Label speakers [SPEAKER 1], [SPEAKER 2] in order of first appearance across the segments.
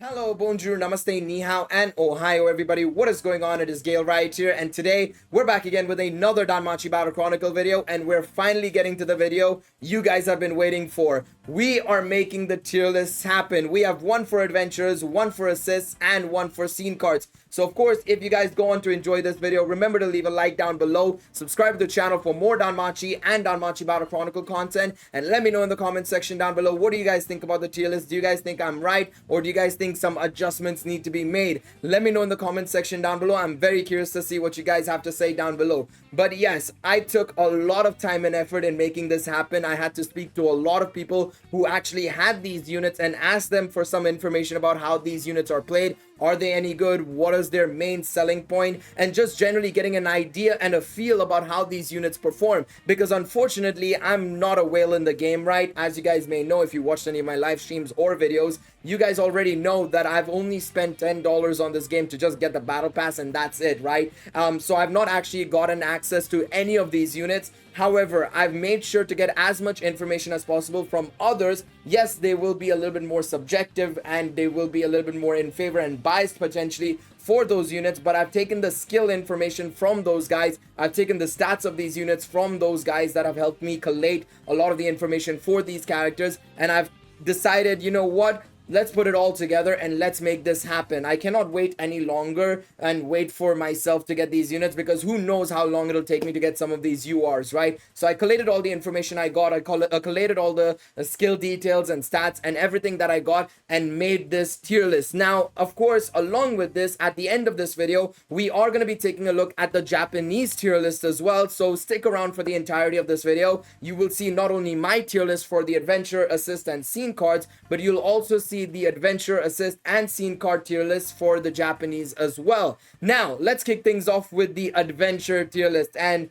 [SPEAKER 1] Hello, bonjour, namaste, ni hao, and ohio, everybody. What is going on? It is Galeriot here, and today we're back again with another Danmachi Battle Chronicle video, and we're finally getting to the video you guys have been waiting for. We are making the tier lists happen. We have one for adventures, one for assists, and one for scene cards. So, of course, if you guys go on to enjoy this video, remember to leave a like down below, subscribe to the channel for more Danmachi and Danmachi Battle Chronicle content, and let me know in the comment section down below, what do you guys think about the tier list? Do you guys think I'm right, or do you guys think some adjustments need to be made? Let me know in the comment section down below. I'm very curious to see what you guys have to say down below. But yes, I took a lot of time and effort in making this happen. I had to speak to a lot of people who actually had these units and ask them for some information about how these units are played. Are they any good? What is their main selling point? And just generally getting an idea and a feel about how these units perform. Because unfortunately, I'm not a whale in the game, right? As you guys may know, if you watched any of my live streams or videos, you guys already know that I've only spent $10 on this game to just get the battle pass, and that's it, right? So I've not actually gotten access to any of these units. However, I've made sure to get as much information as possible from others. Yes, they will be a little bit more subjective and they will be a little bit more in favor and biased potentially for those units, but I've taken the skill information from those guys. I've taken the stats of these units from those guys that have helped me collate a lot of the information for these characters, and I've decided, you know what? Let's put it all together and let's make this happen. I cannot wait any longer and wait for myself to get these units, because who knows how long it'll take me to get some of these URs, right? So I collated all the information I got. I collated all the skill details and stats and everything that I got and made this tier list. Now, of course, along with this, at the end of this video, we are going to be taking a look at the Japanese tier list as well. So stick around for the entirety of this video. You will see not only my tier list for the adventure, assist, and scene cards, but you'll also see the adventure, assist, and scene card tier list for the Japanese as well. Now, let's kick things off with the adventure tier list, and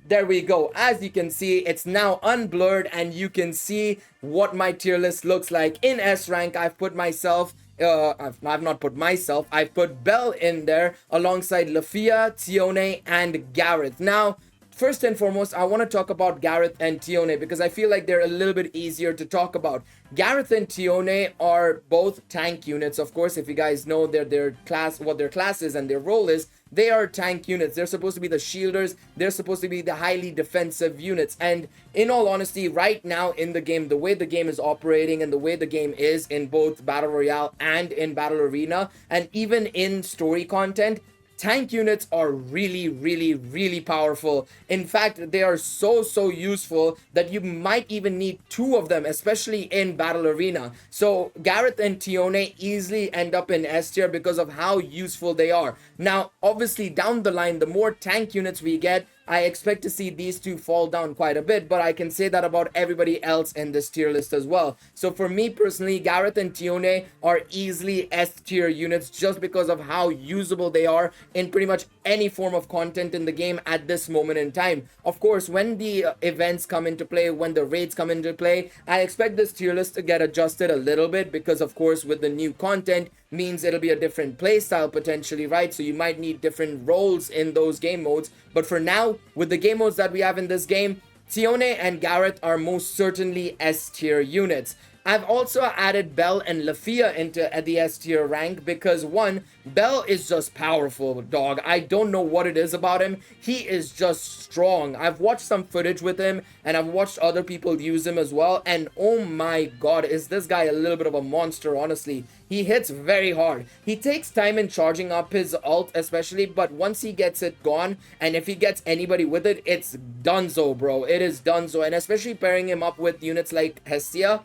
[SPEAKER 1] there we go. As you can see, it's now unblurred and you can see what my tier list looks like. In S rank, I've put myself I've not put myself, I've put Belle in there alongside Lafia, Tione, and Gareth. Now, first and foremost, I want to talk about Gareth and Tione because I feel like they're a little bit easier to talk about. Gareth and Tione are both tank units, of course. If you guys know their class, what their class is and their role is, they are tank units. They're supposed to be the shielders. They're supposed to be the highly defensive units. And in all honesty, right now in the game, the way the game is operating and the way the game is in both Battle Royale and in Battle Arena, and even in story content, tank units are really powerful. In fact, they are so useful that you might even need two of them, especially in Battle Arena. So Gareth and Tione easily end up in S tier because of how useful they are. Now, obviously down the line, the more tank units we get, I expect to see these two fall down quite a bit, but I can say that about everybody else in this tier list as well. So for me personally, Gareth and Tione are easily S tier units just because of how usable they are in pretty much any form of content in the game at this moment in time. Of course, when the events come into play, when the raids come into play, I expect this tier list to get adjusted a little bit because, of course, with the new content, means it'll be a different playstyle potentially, right? So you might need different roles in those game modes. But for now, with the game modes that we have in this game, Tione and Gareth are most certainly S tier units. I've also added Belle and Lafia into the S tier rank because, one, Belle is just powerful, dog. I don't know what it is about him. He is just strong. I've watched some footage with him and I've watched other people use him as well, and oh my god, is this guy a little bit of a monster, honestly. He hits very hard. He takes time in charging up his ult especially, but once he gets it gone, and if he gets anybody with it, it's donezo, bro. It is donezo, and especially pairing him up with units like Hestia,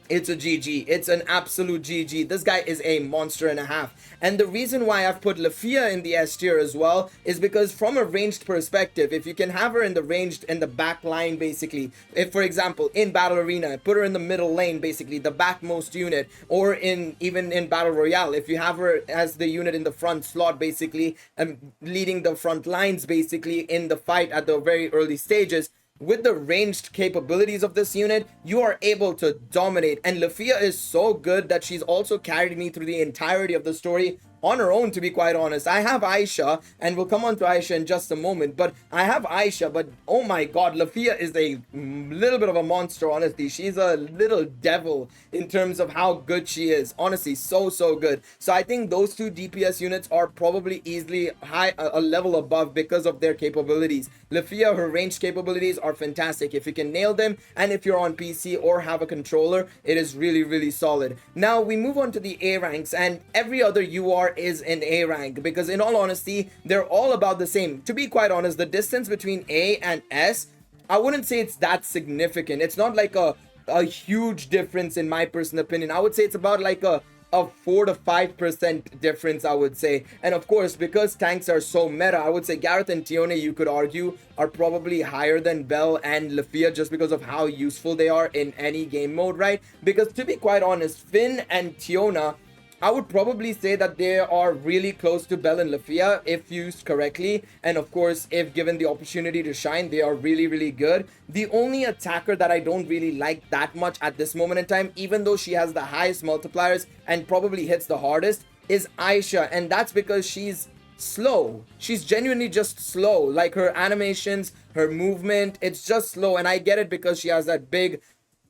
[SPEAKER 1] it's a GG. It's an absolute GG. This guy is a monster and a half. And the reason why I've put Lafia in the S tier as well is because from a ranged perspective, if you can have her in the ranged, in the back line basically, if for example in Battle Arena, put her in the middle lane basically, the backmost unit, or even in Battle Royale, if you have her as the unit in the front slot basically, leading the front lines basically in the fight at the very early stages, with the ranged capabilities of this unit, you are able to dominate. And Lafia is so good that she's also carried me through the entirety of the story on her own, to be quite honest. I have Aisha, and we'll come on to Aisha in just a moment, but I have Aisha, but oh my god, Lafia is a little bit of a monster, honestly. She's a little devil in terms of how good she is. Honestly, so good. So I think those two DPS units are probably easily a level above because of their capabilities. Lafia, her ranged capabilities are fantastic. If you can nail them, and if you're on PC or have a controller, it is really solid. Now we move on to the A ranks, and every other UR is in A rank, because in all honesty, they're all about the same. To be quite honest, the distance between A and S, I wouldn't say it's that significant. It's not like a huge difference in my personal opinion. I would say it's about like a 4 to 5% difference, I would say. And of course, because tanks are so meta, I would say Gareth and Tione, you could argue, are probably higher than Bell and Lafia just because of how useful they are in any game mode, right? Because to be quite honest, Finn and Tiona, I would probably say that they are really close to Bell and Lafia if used correctly. And of course, if given the opportunity to shine, they are really good. The only attacker that I don't really like that much at this moment in time, even though she has the highest multipliers and probably hits the hardest, is Aisha. And that's because she's slow. She's genuinely just slow. Like her animations, her movement, it's just slow. And I get it because she has that big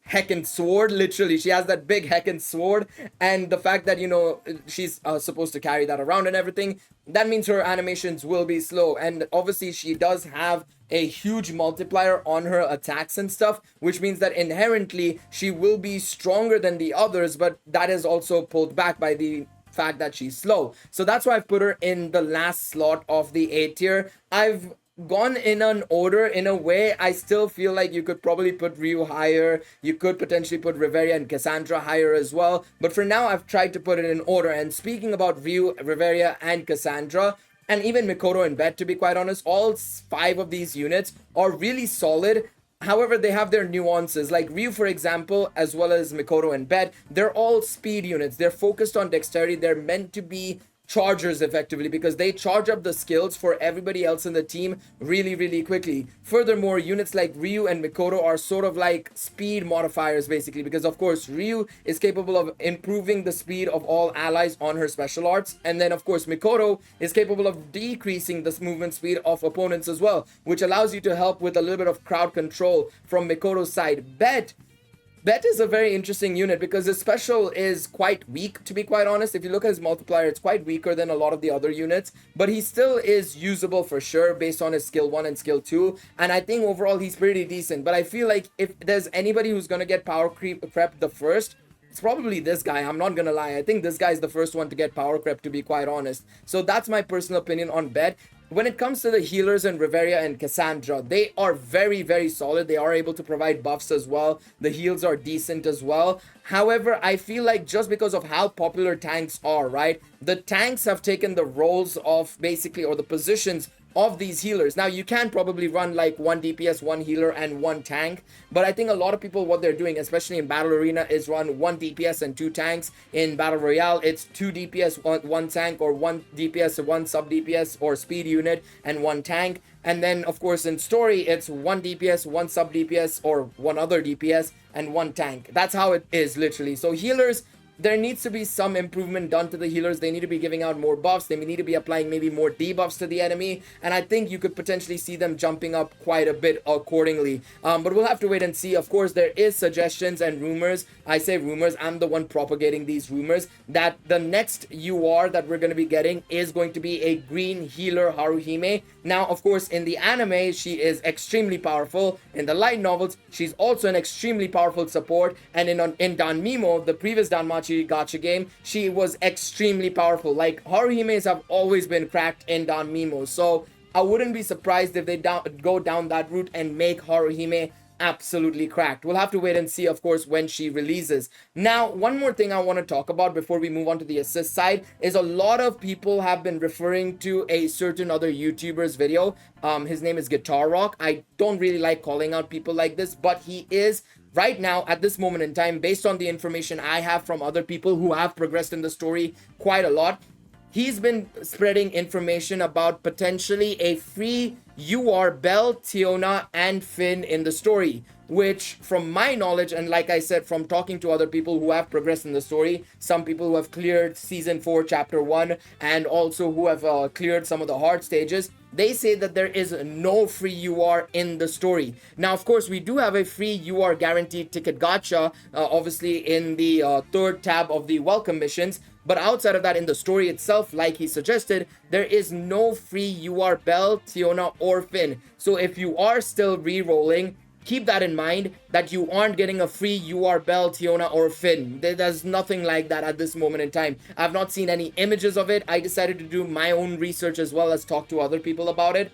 [SPEAKER 1] heckin' sword. Literally, she has that big heckin' sword, and the fact that, you know, she's supposed to carry that around and everything, that means her animations will be slow. And obviously she does have a huge multiplier on her attacks and stuff, which means that inherently she will be stronger than the others, but that is also pulled back by the fact that she's slow. So that's why I've put her in the last slot of the A tier. I've gone in an order. In a way, I still feel like you could probably put Ryu higher, you could potentially put Reveria and Cassandra higher as well, but for now I've tried to put it in order. And speaking about Ryu, Reveria and Cassandra, and even Mikoto and Bet, to be quite honest, all 5 of these units are really solid. However, they have their nuances. Like Ryu, for example, as well as Mikoto and Bet, they're all speed units. They're focused on dexterity. They're meant to be chargers effectively, because they charge up the skills for everybody else in the team really quickly. Furthermore, units like Ryu and Mikoto are sort of like speed modifiers basically, because of course Ryu is capable of improving the speed of all allies on her special arts, and then of course Mikoto is capable of decreasing the movement speed of opponents as well, which allows you to help with a little bit of crowd control from Mikoto's side. Bet is a very interesting unit because his special is quite weak, to be quite honest. If you look at his multiplier, it's quite weaker than a lot of the other units, but he still is usable for sure based on his skill 1 and skill 2, and I think overall he's pretty decent. But I feel like if there's anybody who's gonna get power crept the first, it's probably this guy. I'm not gonna lie, I think this guy is the first one to get power crept, to be quite honest. So that's my personal opinion on Bet. When it comes to the healers and Reveria and Cassandra, they are very solid. They are able to provide buffs as well. The heals are decent as well. However, I feel like just because of how popular tanks are, right? The tanks have taken the roles of basically, or the positions of these healers. Now you can probably run like 1 DPS, 1 healer and 1 tank, but I think a lot of people, what they're doing, especially in Battle Arena, is run 1 DPS and 2 tanks. In Battle Royale, it's 2 DPS, 1 tank, or 1 DPS, 1 sub DPS or speed unit and 1 tank. And then of course in story, it's 1 DPS, 1 sub DPS or 1 other DPS and 1 tank. That's how it is literally. So healers, there needs to be some improvement done to the healers. They need to be giving out more buffs. They need to be applying maybe more debuffs to the enemy, and I think you could potentially see them jumping up quite a bit accordingly. But we'll have to wait and see. Of course, there is suggestions and rumors. I say rumors, I'm the one propagating these rumors, that the next UR that we're going to be getting is going to be a green healer Haruhime. Now, of course, in the anime, she is extremely powerful. In the light novels, she's also an extremely powerful support. And in Danmimo, the previous Danmachi gacha game, she was extremely powerful. Like, Haruhimes have always been cracked in Danmimo. So I wouldn't be surprised if they go down that route and make Haruhime absolutely cracked. We'll have to wait and see, of course, when she releases. Now, one more thing I want to talk about before we move on to the assist side is a lot of people have been referring to a certain other YouTuber's video. His name is Guitar Rock. I don't really like calling out people like this, but he is right now, at this moment in time, based on the information I have from other people who have progressed in the story quite a lot, he's been spreading information about potentially a free UR Bell, Tiona, and Finn in the story. which from my knowledge, and like I said, from talking to other people who have progressed in the story, some people who have cleared season 4 chapter 1, and also who have cleared some of the hard stages, they say that there is no free UR in the story. Now, of course, we do have a free UR guaranteed ticket gacha, obviously in the third tab of the welcome missions. But outside of that, in the story itself, like he suggested, there is no free UR Belle, Tiona, or Finn. So if you are still re-rolling, keep that in mind, that you aren't getting a free UR Belle, Tiona, or Finn. There's nothing like that at this moment in time. I've not seen any images of it. I decided to do my own research as well as talk to other people about it,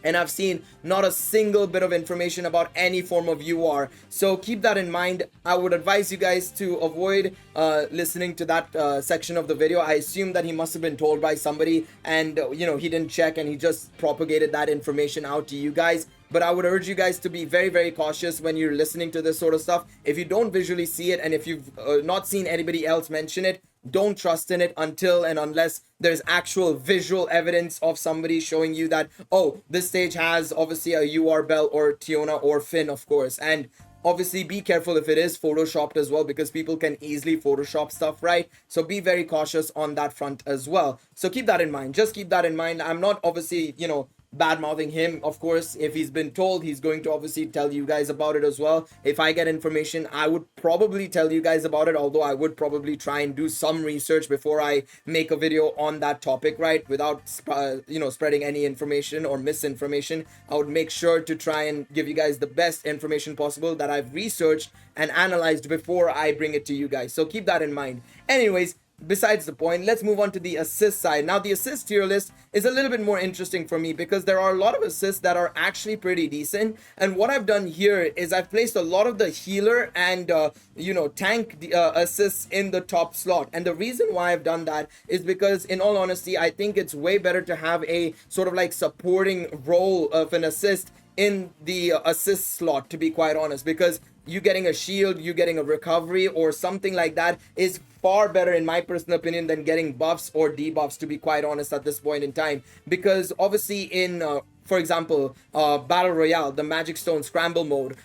[SPEAKER 1] and I've seen not a single bit of information about any form of UR. So keep that in mind. I would advise you guys to avoid listening to that section of the video. I assume that he must have been told by somebody, and he didn't check and he just propagated that information out to you guys. But I would urge you guys to be very, very cautious when you're listening to this sort of stuff. If you don't visually see it, and if you've not seen anybody else mention it, don't trust in it until and unless there's actual visual evidence of somebody showing you that, oh, this stage has obviously a UR Belle or Tiona or Finn, of course. And obviously be careful if it is photoshopped as well, because people can easily photoshop stuff, right? So be very cautious on that front as well. So keep that in mind. Just keep that in mind. I'm not obviously, bad mouthing him. Of course, if he's been told, he's going to obviously tell you guys about it as well. If I get information, I would probably tell you guys about it, although I would probably try and do some research before I make a video on that topic, right? Without spreading any information or misinformation. I would make sure to try and give you guys the best information possible that I've researched and analyzed before I bring it to you guys. So keep that in mind. Anyways, besides the point, let's move on to the assist side. Now, the assist tier list is a little bit more interesting for me because there are a lot of assists that are actually pretty decent. And what I've done here is I've placed a lot of the healer and, tank assists in the top slot. And the reason why I've done that is because, in all honesty, I think it's way better to have a sort of like supporting role of an assist in the assist slot, to be quite honest, because you getting a shield, you getting a recovery or something like that is far better, in my personal opinion, than getting buffs or debuffs, to be quite honest, at this point in time. Because obviously in for example, Battle Royale, the Magic Stone Scramble mode,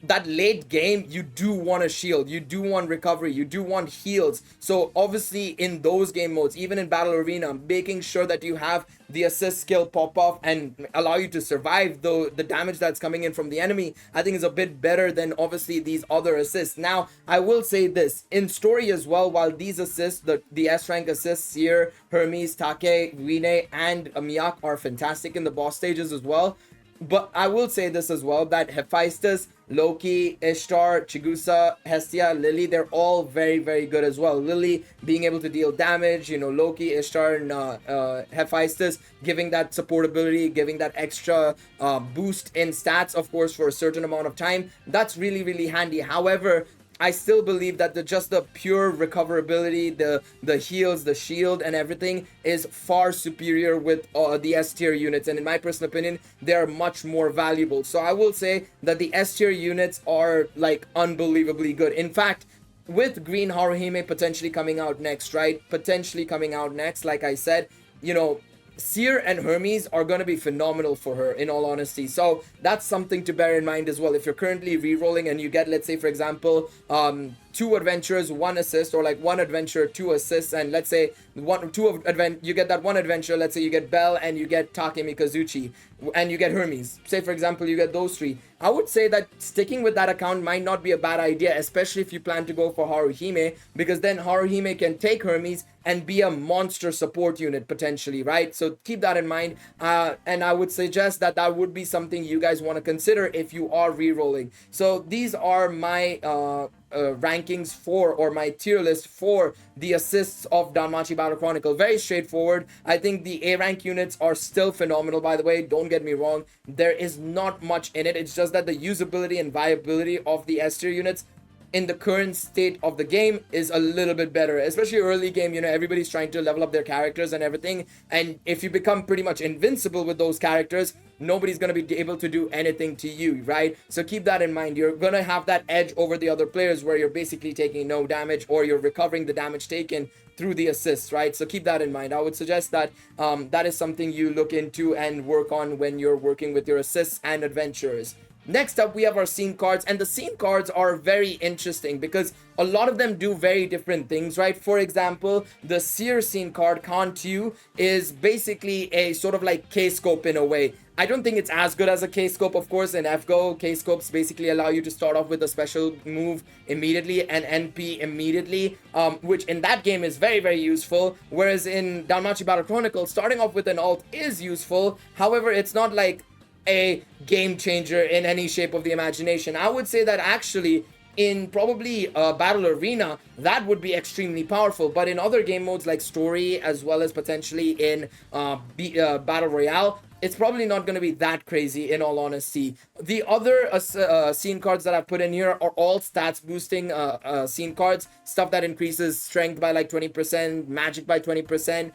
[SPEAKER 1] that late game, you do want a shield, you do want recovery, you do want heals. So obviously in those game modes, even in Battle Arena, making sure that you have the assist skill pop off and allow you to survive the damage that's coming in from the enemy, I think is a bit better than obviously these other assists. Now, I will say this, in story as well, while these assists, the S rank assists here, Hermes, Take, Rine, and Miak are fantastic in the boss stages as well. But I will say this as well, that Hephaestus, Loki, Ishtar, Chigusa, Hestia, Lily, they're all very, very good as well. Lily being able to deal damage, Loki, Ishtar, and Hephaestus giving that supportability, giving that extra boost in stats, of course, for a certain amount of time. That's really, really handy. However, I still believe that just the pure recoverability, the heals, the shield, and everything is far superior with the S tier units. And in my personal opinion, they are much more valuable. So I will say that the S tier units are like unbelievably good. In fact, with Green Haruhime potentially coming out next, right? Potentially coming out next, like I said, Seer and Hermes are going to be phenomenal for her, in all honesty. So that's something to bear in mind as well. If you're currently re-rolling and you get, let's say, for example, 2 adventures, 1 assist, or like 1 adventure, 2 assists, and let's say you get that 1 adventure, let's say you get Belle and you get Take Mikazuchi and you get Hermes. Say, for example, you get those 3. I would say that sticking with that account might not be a bad idea, especially if you plan to go for Haruhime, because then Haruhime can take Hermes and be a monster support unit potentially, right? So keep that in mind, and I would suggest that would be something you guys want to consider if you are re-rolling. So these are my rankings for, or my tier list for, the assists of Danmachi Battle Chronicle. Very straightforward. I think the A rank units are still phenomenal, by the way, don't get me wrong. There is not much in it. It's just that the usability and viability of the S tier units in the current state of the game is a little bit better, especially early game. Everybody's trying to level up their characters and everything, and if you become pretty much invincible with those characters, nobody's going to be able to do anything to you, right? So keep that in mind. You're going to have that edge over the other players where you're basically taking no damage, or you're recovering the damage taken through the assists, right? So keep that in mind. I would suggest that that is something you look into and work on when you're working with your assists and adventures. Next up, we have our scene cards, and the scene cards are very interesting because a lot of them do very different things, right? For example, the Seer scene card, Con 2, is basically a sort of like K-scope in a way. I don't think it's as good as a K-scope, of course. In FGO, K-scopes basically allow you to start off with a special move immediately and NP immediately, which in that game is very, very useful. Whereas in Danmachi Battle Chronicle, starting off with an ult is useful. However, it's not like a game changer in any shape of the imagination. I would say that actually in probably Battle Arena, that would be extremely powerful. But in other game modes like Story, as well as potentially in Battle Royale, it's probably not going to be that crazy, in all honesty. The other scene cards that I've put in here are all stats boosting scene cards. Stuff that increases strength by like 20%, magic by 20%.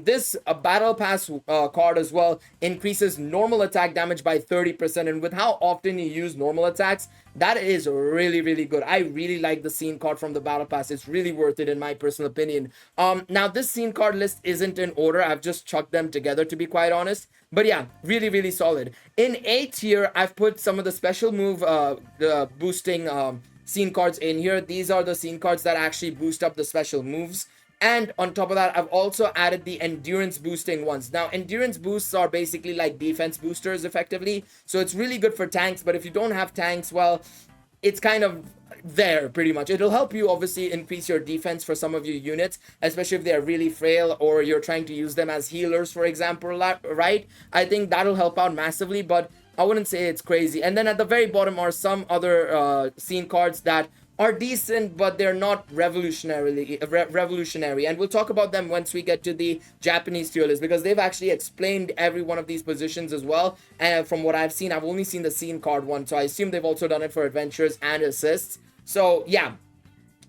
[SPEAKER 1] This battle pass card as well increases normal attack damage by 30%. And with how often you use normal attacks, that is really, really good. I really like the scene card from the battle pass. It's really worth it in my personal opinion. Now this scene card list isn't in order. I've just chucked them together, to be quite honest. But yeah, really, really solid. In A tier, I've put some of the special move boosting scene cards in here. These are the scene cards that actually boost up the special moves. And on top of that, I've also added the endurance boosting ones. Now, endurance boosts are basically like defense boosters effectively. So it's really good for tanks. But if you don't have tanks, well, it's kind of there pretty much. It'll help you obviously increase your defense for some of your units, especially if they're really frail or you're trying to use them as healers, for example, right? I think that'll help out massively, but I wouldn't say it's crazy. And then at the very bottom are some other scene cards that are decent, but they're not revolutionary. And we'll talk about them once we get to the Japanese tier list, because they've actually explained every one of these positions as well. And from what I've seen, I've only seen the scene card one, so I assume they've also done it for adventures and assists. So yeah,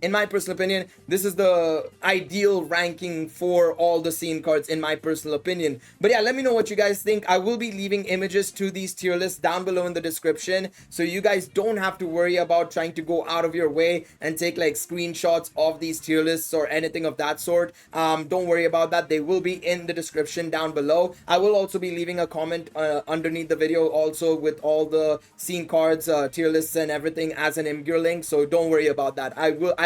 [SPEAKER 1] in my personal opinion, this is the ideal ranking for all the scene cards in my personal opinion. But yeah, let me know what you guys think. I will be leaving images to these tier lists down below in the description, so you guys don't have to worry about trying to go out of your way and take like screenshots of these tier lists or anything of that sort. Don't worry about that. They will be in the description down below. I will also be leaving a comment underneath the video also with all the scene cards, tier lists and everything as an Imgur link, so don't worry about that.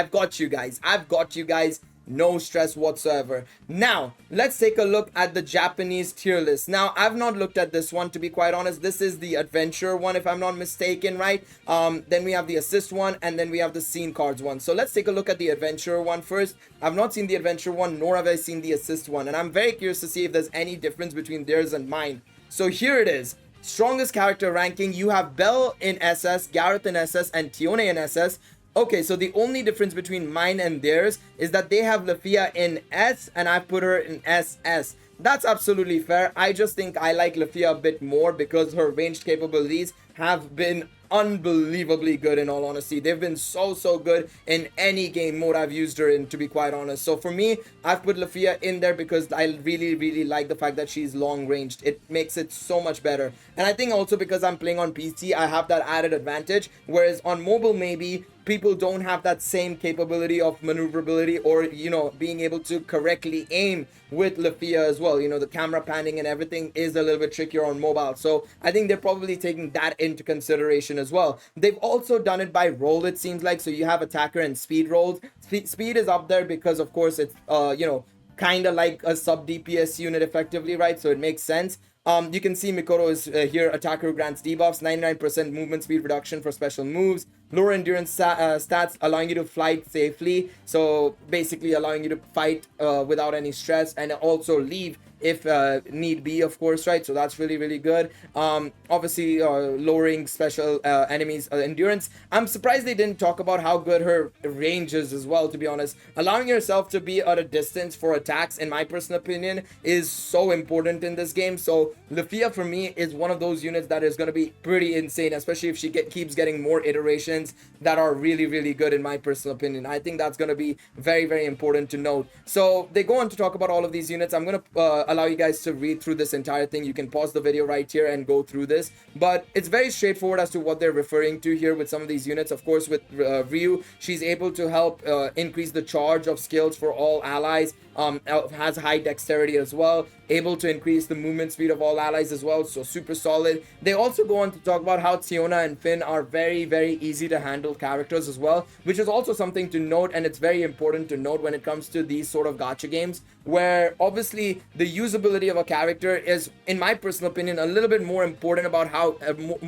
[SPEAKER 1] I've got you guys. No stress whatsoever. Now, let's take a look at the Japanese tier list. Now, I've not looked at this one, to be quite honest. This is the adventure one, if I'm not mistaken, right? Then we have the assist one, and then we have the scene cards one. So let's take a look at the adventure one first. I've not seen the adventure one, nor have I seen the assist one, and I'm very curious to see if there's any difference between theirs and mine. So here it is. Strongest character ranking. You have Belle in SS, Gareth in SS, and Tione in SS. Okay, so the only difference between mine and theirs is that they have Lafia in S and I've put her in SS. That's absolutely fair. I just think I like Lafia a bit more because her ranged capabilities have been unbelievably good, in all honesty. They've been so good in any game mode I've used her in, to be quite honest. So for me, I've put Lafia in there because I really like the fact that she's long ranged. It makes it so much better. And I think also because I'm playing on PC, I have that added advantage, whereas on mobile maybe people don't have that same capability of maneuverability or, you know, being able to correctly aim with Lafia as well. You know, the camera panning and everything is a little bit trickier on mobile. So I think they're probably taking that into consideration as well. They've also done it by role, it seems like. So you have attacker and speed roles. Speed is up there because, of course, it's, you know, kind of like a sub DPS unit effectively, right? So it makes sense. You can see Mikoto is here. Attacker grants debuffs, 99% movement speed reduction for special moves, lower endurance stats, allowing you to fight safely. So basically allowing you to fight without any stress, and also leave if need be, of course, right? So that's really good. Obviously lowering special enemies endurance. I'm surprised they didn't talk about how good her range is as well, to be honest. Allowing yourself to be at a distance for attacks, in my personal opinion, is so important in this game. So Lafia for me is one of those units that is going to be pretty insane, especially if she keeps getting more iterations that are really good, in my personal opinion. I think that's going to be very important to note. So they go on to talk about all of these units. I'm going to allow you guys to read through this entire thing. You can pause the video right here and go through this, but it's very straightforward as to what they're referring to here with some of these units. Of course, with Ryu, she's able to help increase the charge of skills for all allies. has high dexterity as well, able to increase the movement speed of all allies as well, so super solid. They also go on to talk about how Tiona and Finn are very, very easy to handle characters as well, which is also something to note, and it's very important to note when it comes to these sort of gacha games, where obviously the usability of a character is, in my personal opinion, a little bit more important about how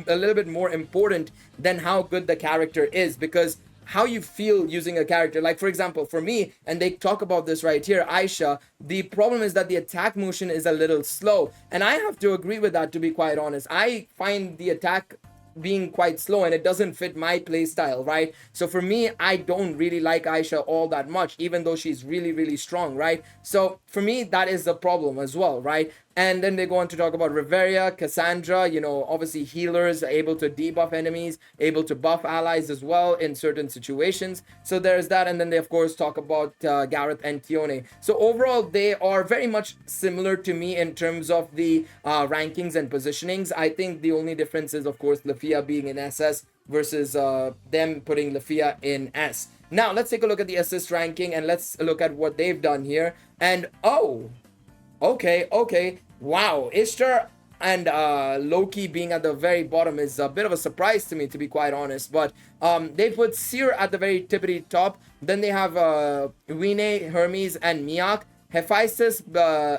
[SPEAKER 1] a little bit more important than how good the character is, because how you feel using a character, like for example for me, and they talk about this right here, Aisha, the problem is that the attack motion is a little slow, and I have to agree with that, to be quite honest. I find the attack being quite slow and it doesn't fit my play style, right? So for me, I don't really like Aisha all that much, even though she's really, really strong, right? So for me, that is the problem as well, right? And then they go on to talk about Reveria, Cassandra, you know, obviously healers, able to debuff enemies, able to buff allies as well in certain situations. So there's that. And then they, of course, talk about Gareth and Tione. So overall, they are very much similar to me in terms of the rankings and positionings. I think the only difference is, of course, Lafia being in SS versus them putting Lafia in S. Now, let's take a look at the assist ranking and let's look at what they've done here. And, oh, okay. Wow, Ishtar and Loki being at the very bottom is a bit of a surprise to me, to be quite honest. But they put Seer at the very tippity top. Then they have Wine, Hermes, and Miak. Hephaestus,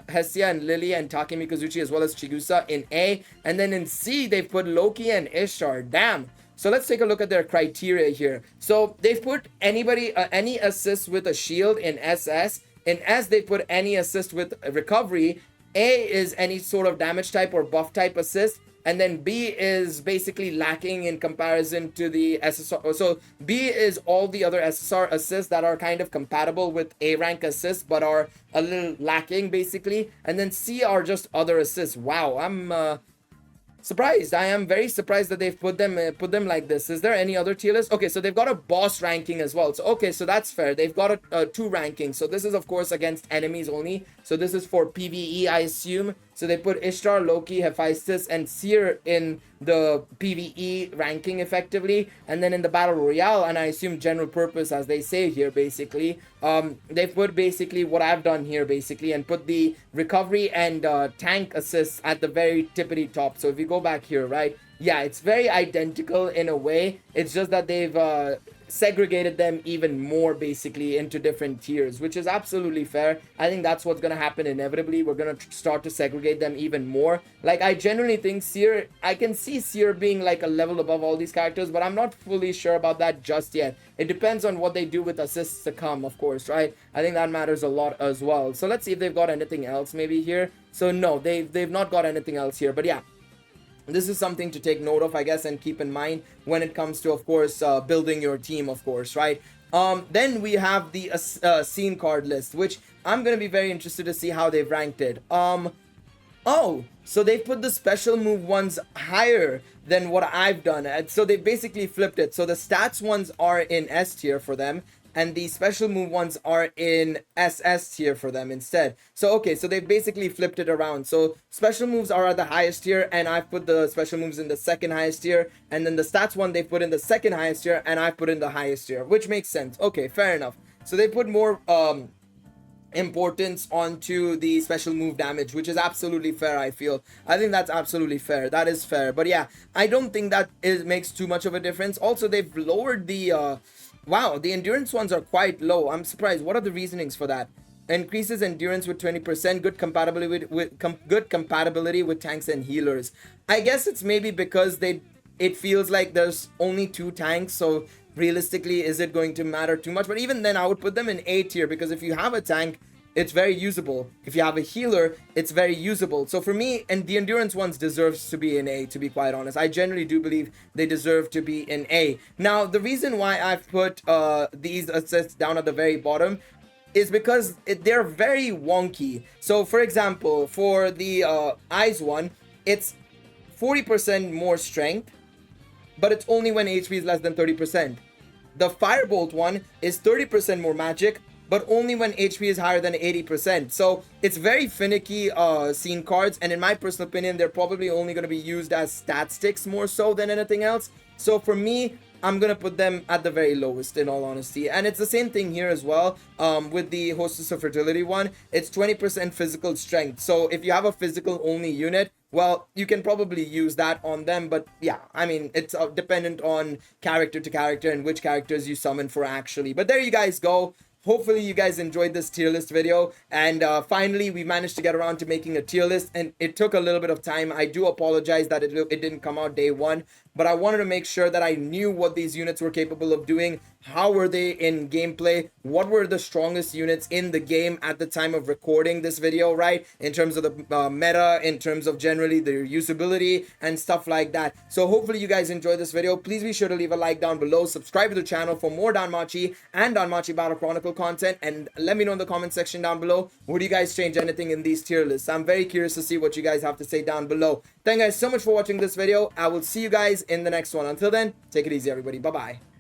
[SPEAKER 1] Hestia, and Lily, and Take Mikazuchi, as well as Chigusa in A. And then in C, they've put Loki and Ishtar. Damn. So let's take a look at their criteria here. So they've put anybody, any assist with a shield in SS. In S, they put any assist with recovery. A is any sort of damage type or buff type assist. And then B is basically lacking in comparison to the SSR. So B is all the other SSR assists that are kind of compatible with A rank assists, but are a little lacking basically. And then C are just other assists. Wow, I'm surprised. I am very surprised that they've put them like this. Is there any other tier list? Okay, so they've got a boss ranking as well. So okay, so that's fair. They've got a 2 ranking. So this is of course against enemies only. So this is for PvE, I assume. So they put Ishtar, Loki, Hephaestus, and Seer in the PvE ranking effectively. And then in the Battle Royale, and I assume general purpose, as they say here, basically, they've put basically what I've done here, basically, and put the recovery and tank assists at the very tippity top. So if you go back here, right? Yeah, it's very identical in a way. It's just that they've segregated them even more basically into different tiers, which is absolutely fair. I think that's what's gonna happen inevitably. We're gonna start to segregate them even more. Like, I genuinely think Seer, I can see Seer being like a level above all these characters, but I'm not fully sure about that just yet. It depends on what they do with assists to come, of course, right? I think that matters a lot as well. So let's see if they've got anything else maybe here. So no, they've not got anything else here, but yeah, this is something to take note of, I guess, and keep in mind when it comes to, of course, building your team, of course, right? Then we have the scene card list, which I'm going to be very interested to see how they've ranked it. Oh, so they've put the special move ones higher than what I've done. So they basically flipped it. So the stats ones are in S tier for them, and the special move ones are in SS tier for them instead. So, okay, so they've basically flipped it around. So, special moves are at the highest tier, and I've put the special moves in the second highest tier. And then the stats one, they put in the second highest tier, and I've put in the highest tier, which makes sense. Okay, fair enough. So, they put more importance onto the special move damage, which is absolutely fair. I think that's absolutely fair. That is fair. But yeah, I don't think that makes too much of a difference. Also, they've lowered the wow, the endurance ones are quite low. I'm surprised. What are the reasonings for that? Increases endurance with 20%, good compatibility with tanks and healers. I guess it's maybe because it feels like there's only 2 tanks, so realistically, is it going to matter too much? But even then, I would put them in A tier, because if you have a tank, it's very usable. If you have a healer, it's very usable. So for me, and the endurance ones deserves to be in A, to be quite honest. I generally do believe they deserve to be in A. Now, the reason why I've put these assists down at the very bottom is because they're very wonky. So for example, for the eyes one, it's 40% more strength, but it's only when HP is less than 30%. The firebolt one is 30% more magic, but only when HP is higher than 80%. So it's very finicky scene cards, and in my personal opinion, they're probably only going to be used as stat sticks more so than anything else. So for me, I'm gonna put them at the very lowest, in all honesty. And it's the same thing here as well. With the Hostess of Fertility one, it's 20% physical strength. So if you have a physical only unit, well, you can probably use that on them. But yeah, I mean, it's dependent on character to character and which characters you summon for actually. But there you guys go. Hopefully you guys enjoyed this tier list video, and finally we managed to get around to making a tier list, and it took a little bit of time. I do apologize that it didn't come out day one, but I wanted to make sure that I knew what these units were capable of doing, how were they in gameplay, what were the strongest units in the game at the time of recording this video, right, in terms of the meta, in terms of generally their usability and stuff like that. So hopefully you guys enjoyed this video. Please be sure to leave a like down below, subscribe to the channel for more Danmachi and Danmachi Battle Chronicle content, and let me know in the comment section down below, would you guys change anything in these tier lists? I'm very curious to see what you guys have to say down below. Thank you guys so much for watching this video. I will see you guys in the next one. Until then, take it easy everybody. Bye bye.